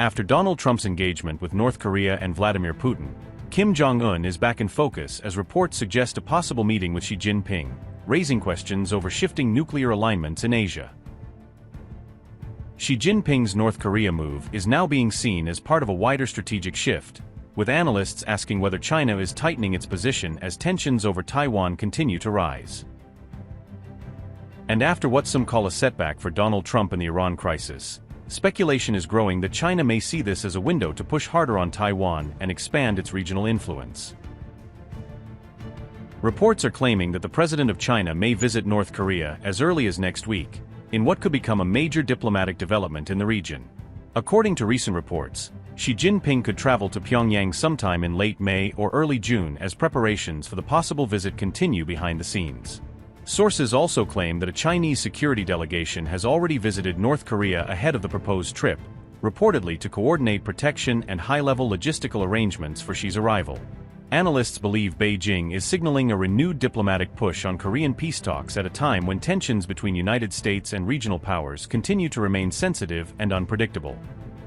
After Donald Trump's engagement with North Korea and Vladimir Putin, Kim Jong-un is back in focus as reports suggest a possible meeting with Xi Jinping, raising questions over shifting nuclear alignments in Asia. Xi Jinping's North Korea move is now being seen as part of a wider strategic shift, with analysts asking whether China is tightening its position as tensions over Taiwan continue to rise. And after what some call a setback for Donald Trump in the Iran crisis, speculation is growing that China may see this as a window to push harder on Taiwan and expand its regional influence. Reports are claiming that the president of China may visit North Korea as early as next week, in what could become a major diplomatic development in the region. According to recent reports, Xi Jinping could travel to Pyongyang sometime in late May or early June as preparations for the possible visit continue behind the scenes. Sources also claim that a Chinese security delegation has already visited North Korea ahead of the proposed trip, reportedly to coordinate protection and high-level logistical arrangements for Xi's arrival. Analysts believe Beijing is signaling a renewed diplomatic push on Korean peace talks at a time when tensions between United States and regional powers continue to remain sensitive and unpredictable.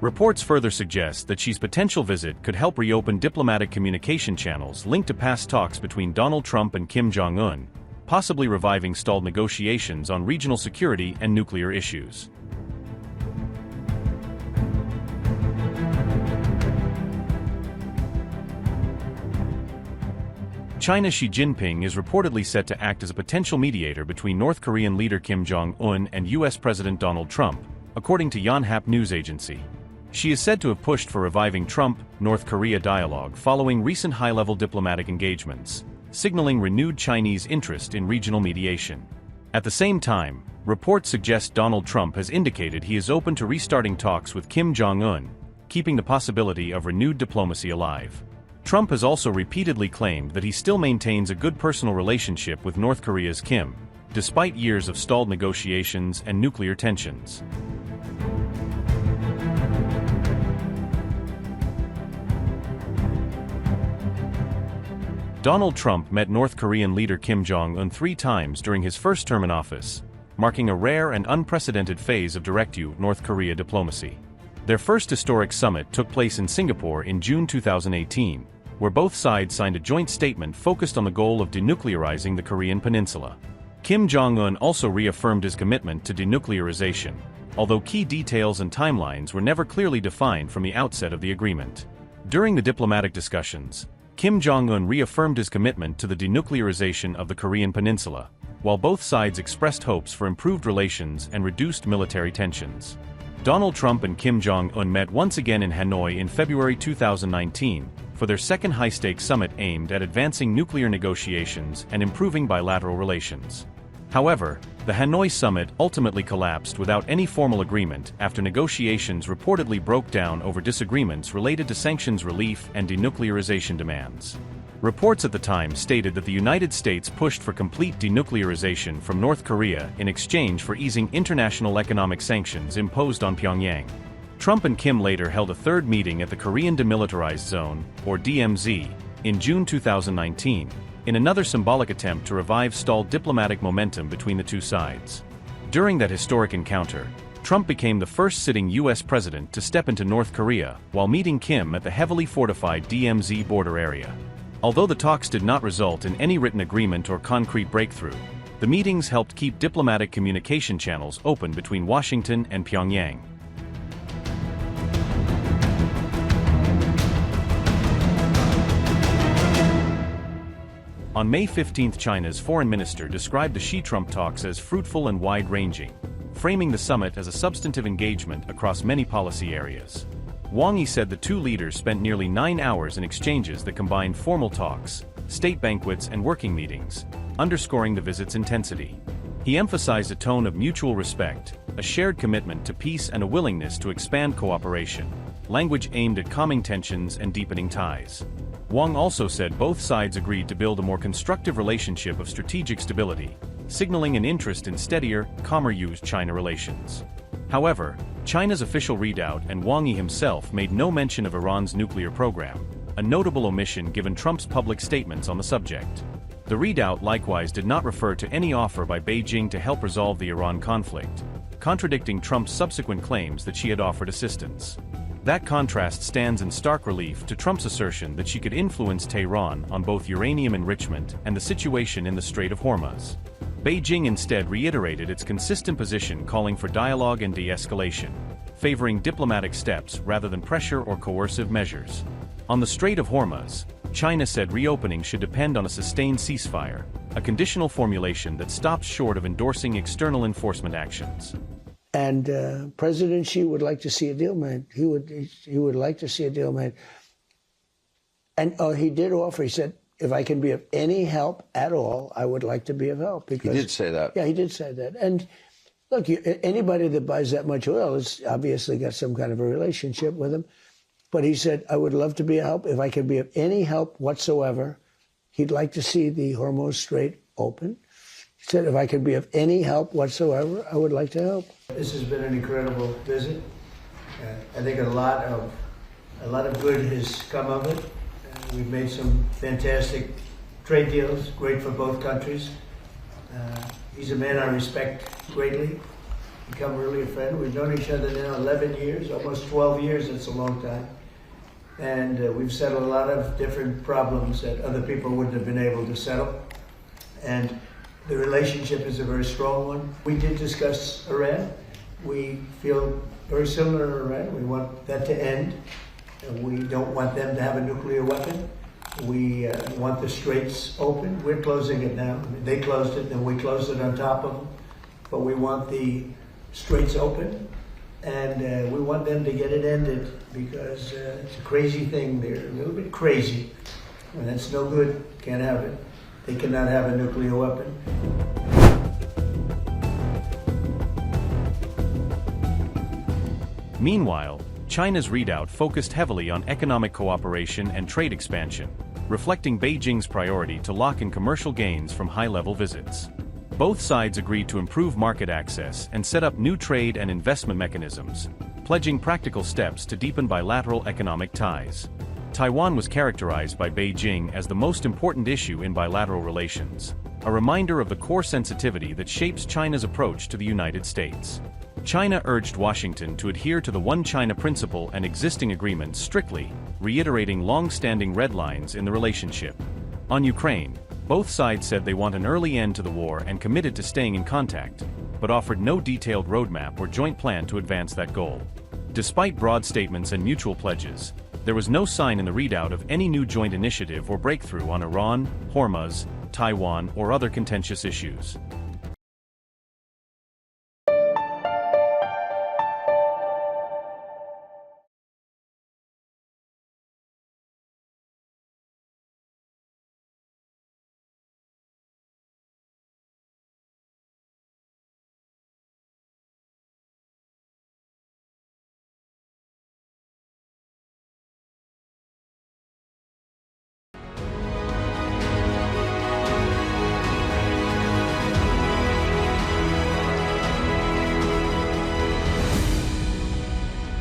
Reports further suggest that Xi's potential visit could help reopen diplomatic communication channels linked to past talks between Donald Trump and Kim Jong-un, possibly reviving stalled negotiations on regional security and nuclear issues. China's Xi Jinping is reportedly set to act as a potential mediator between North Korean leader Kim Jong-un and US President Donald Trump, according to Yonhap news agency. Xi is said to have pushed for reviving Trump-North Korea dialogue following recent high-level diplomatic engagements, signaling renewed Chinese interest in regional mediation. At the same time, reports suggest Donald Trump has indicated he is open to restarting talks with Kim Jong-un, keeping the possibility of renewed diplomacy alive. Trump has also repeatedly claimed that he still maintains a good personal relationship with North Korea's Kim, despite years of stalled negotiations and nuclear tensions. Donald Trump met North Korean leader Kim Jong-un 3 times during his first term in office, marking a rare and unprecedented phase of direct North Korea diplomacy. Their first historic summit took place in Singapore in June 2018, where both sides signed a joint statement focused on the goal of denuclearizing the Korean Peninsula. Kim Jong-un also reaffirmed his commitment to denuclearization, although key details and timelines were never clearly defined from the outset of the agreement. During the diplomatic discussions, Kim Jong-un reaffirmed his commitment to the denuclearization of the Korean Peninsula, while both sides expressed hopes for improved relations and reduced military tensions. Donald Trump and Kim Jong-un met once again in Hanoi in February 2019 for their second high-stakes summit aimed at advancing nuclear negotiations and improving bilateral relations. However, the Hanoi summit ultimately collapsed without any formal agreement after negotiations reportedly broke down over disagreements related to sanctions relief and denuclearization demands. Reports at the time stated that the United States pushed for complete denuclearization from North Korea in exchange for easing international economic sanctions imposed on Pyongyang. Trump and Kim later held a third meeting at the Korean Demilitarized Zone, or DMZ, in June 2019, in another symbolic attempt to revive stalled diplomatic momentum between the two sides. During that historic encounter, Trump became the first sitting U.S. president to step into North Korea while meeting Kim at the heavily fortified DMZ border area. Although the talks did not result in any written agreement or concrete breakthrough, the meetings helped keep diplomatic communication channels open between Washington and Pyongyang. On May 15, China's foreign minister described the Xi-Trump talks as fruitful and wide-ranging, framing the summit as a substantive engagement across many policy areas. Wang Yi said the two leaders spent nearly 9 hours in exchanges that combined formal talks, state banquets and working meetings, underscoring the visit's intensity. He emphasized a tone of mutual respect, a shared commitment to peace and a willingness to expand cooperation, language aimed at calming tensions and deepening ties. Wang also said both sides agreed to build a more constructive relationship of strategic stability, signaling an interest in steadier, calmer U.S.-China relations. However, China's official readout and Wang Yi himself made no mention of Iran's nuclear program, a notable omission given Trump's public statements on the subject. The readout likewise did not refer to any offer by Beijing to help resolve the Iran conflict, contradicting Trump's subsequent claims that she had offered assistance. That contrast stands in stark relief to Trump's assertion that she could influence Tehran on both uranium enrichment and the situation in the Strait of Hormuz. Beijing instead reiterated its consistent position, calling for dialogue and de-escalation, favoring diplomatic steps rather than pressure or coercive measures. On the Strait of Hormuz, China said reopening should depend on a sustained ceasefire, a conditional formulation that stops short of endorsing external enforcement actions. And President Xi would like to see a deal made. He would like to see a deal made. And he did offer, he said, if I can be of any help at all, I would like to be of help. Because, he did say that. Yeah, he did say that. And look, anybody that buys that much oil has obviously got some kind of a relationship with him. But he said, I would love to be of help. If I can be of any help whatsoever, he'd like to see the Hormuz Strait open. He said, if I could be of any help whatsoever, I would like to help. This has been an incredible visit. I think a lot of good has come of it. We've made some fantastic trade deals, great for both countries. He's a man I respect greatly, become really a friend. We've known each other now 11 years, almost 12 years, it's a long time. And we've settled a lot of different problems that other people wouldn't have been able to settle. And the relationship is a very strong one. We did discuss Iran. We feel very similar to Iran. We want that to end. We don't want them to have a nuclear weapon. We want the straits open. We're closing it now. I mean, they closed it, and we closed it on top of them. But we want the straits open, and we want them to get it ended because it's a crazy thing. They're a little bit crazy, and that's no good. Can't have it. They cannot have a nuclear weapon. Meanwhile, China's readout focused heavily on economic cooperation and trade expansion, reflecting Beijing's priority to lock in commercial gains from high-level visits. Both sides agreed to improve market access and set up new trade and investment mechanisms, pledging practical steps to deepen bilateral economic ties. Taiwan was characterized by Beijing as the most important issue in bilateral relations, a reminder of the core sensitivity that shapes China's approach to the United States. China urged Washington to adhere to the One China principle and existing agreements strictly, reiterating long-standing red lines in the relationship. On Ukraine, both sides said they want an early end to the war and committed to staying in contact, but offered no detailed roadmap or joint plan to advance that goal. Despite broad statements and mutual pledges, there was no sign in the readout of any new joint initiative or breakthrough on Iran, Hormuz, Taiwan, or other contentious issues.